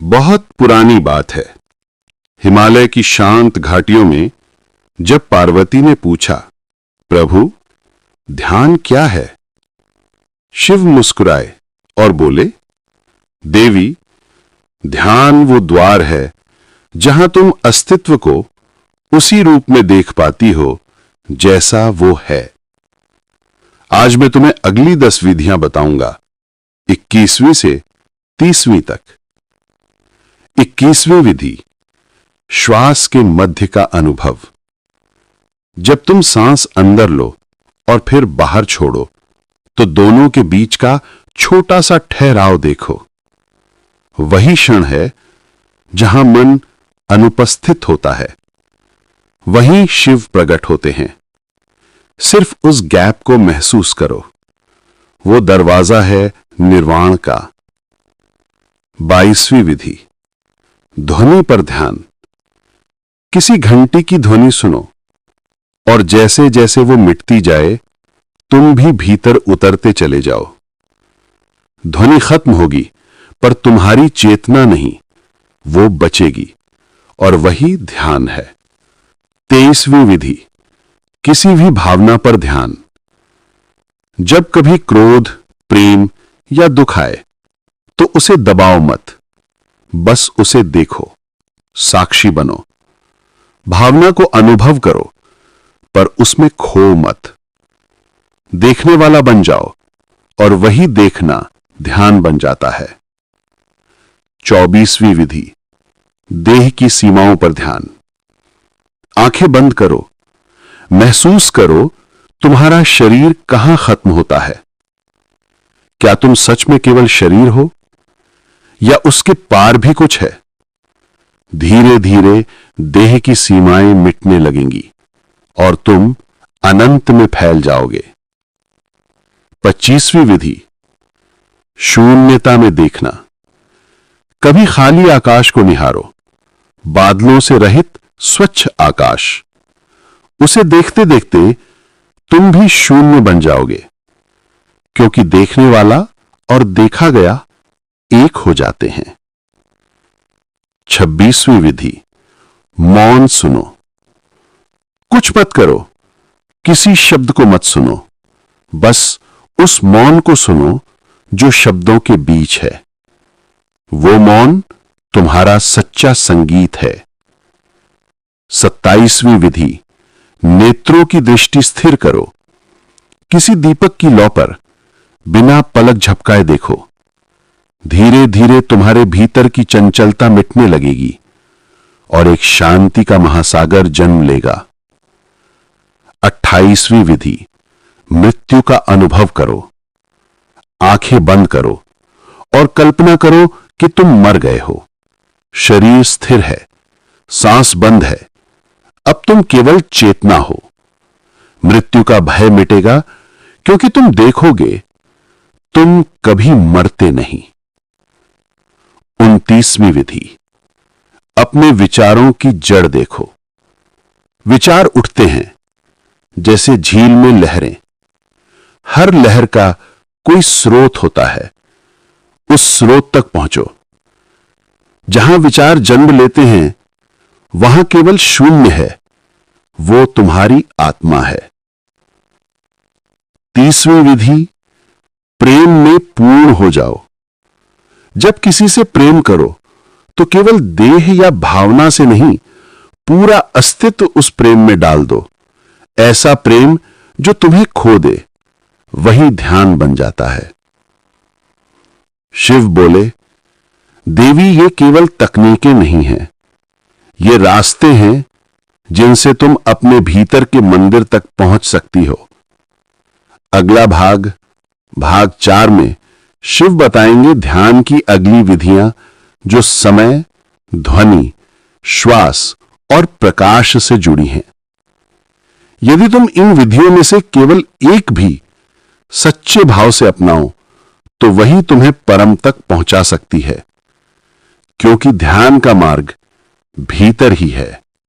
बहुत पुरानी बात है। हिमालय की शांत घाटियों में जब पार्वती ने पूछा, प्रभु, ध्यान क्या है? शिव मुस्कुराए और बोले, देवी, ध्यान वो द्वार है जहां तुम अस्तित्व को उसी रूप में देख पाती हो जैसा वो है। आज मैं तुम्हें अगली 10 विधियां बताऊंगा, 21वीं से 30वीं तक। 21वीं विधि, श्वास के मध्य का अनुभव। जब तुम सांस अंदर लो और फिर बाहर छोड़ो तो दोनों के बीच का छोटा सा ठहराव देखो। वही क्षण है जहां मन अनुपस्थित होता है, वहीं शिव प्रकट होते हैं। सिर्फ उस गैप को महसूस करो। वो दरवाजा है निर्वाण का। 22वीं विधि, ध्वनि पर ध्यान। किसी घंटी की ध्वनि सुनो और जैसे जैसे वो मिटती जाए तुम भी भीतर उतरते चले जाओ। ध्वनि खत्म होगी पर तुम्हारी चेतना नहीं, वो बचेगी और वही ध्यान है। 23वीं विधि, किसी भी भावना पर ध्यान। जब कभी क्रोध, प्रेम या दुख आए तो उसे दबाओ मत, बस उसे देखो, साक्षी बनो। भावना को अनुभव करो पर उसमें खो मत। देखने वाला बन जाओ और वही देखना ध्यान बन जाता है। 24वीं विधि, देह की सीमाओं पर ध्यान। आंखें बंद करो, महसूस करो तुम्हारा शरीर कहां खत्म होता है। क्या तुम सच में केवल शरीर हो या उसके पार भी कुछ है? धीरे धीरे देह की सीमाएं मिटने लगेंगी और तुम अनंत में फैल जाओगे। 25वीं विधि, शून्यता में देखना। कभी खाली आकाश को निहारो, बादलों से रहित स्वच्छ आकाश। उसे देखते देखते तुम भी शून्य बन जाओगे, क्योंकि देखने वाला और देखा गया एक हो जाते हैं। 26वीं विधि, मौन सुनो। कुछ मत करो, किसी शब्द को मत सुनो, बस उस मौन को सुनो जो शब्दों के बीच है। वो मौन तुम्हारा सच्चा संगीत है। 27वीं विधि, नेत्रों की दृष्टि स्थिर करो। किसी दीपक की लौ पर बिना पलक झपकाए देखो। धीरे धीरे तुम्हारे भीतर की चंचलता मिटने लगेगी और एक शांति का महासागर जन्म लेगा। 28वीं विधि, मृत्यु का अनुभव करो। आंखें बंद करो और कल्पना करो कि तुम मर गए हो। शरीर स्थिर है, सांस बंद है, अब तुम केवल चेतना हो। मृत्यु का भय मिटेगा क्योंकि तुम देखोगे तुम कभी मरते नहीं। 29वीं विधि, अपने विचारों की जड़ देखो। विचार उठते हैं जैसे झील में लहरें। हर लहर का कोई स्रोत होता है, उस स्रोत तक पहुंचो। जहां विचार जन्म लेते हैं वहां केवल शून्य है, वो तुम्हारी आत्मा है। 30वीं विधि, प्रेम में पूर्ण हो जाओ। जब किसी से प्रेम करो तो केवल देह या भावना से नहीं, पूरा अस्तित्व उस प्रेम में डाल दो। ऐसा प्रेम जो तुम्हें खो दे, वही ध्यान बन जाता है। शिव बोले, देवी, ये केवल तकनीकें नहीं हैं, ये रास्ते हैं जिनसे तुम अपने भीतर के मंदिर तक पहुंच सकती हो। अगला भाग 4 में शिव बताएंगे ध्यान की अगली विधियां जो समय, ध्वनि, श्वास और प्रकाश से जुड़ी हैं। यदि तुम इन विधियों में से केवल एक भी सच्चे भाव से अपनाओ तो वही तुम्हें परम तक पहुंचा सकती है, क्योंकि ध्यान का मार्ग भीतर ही है।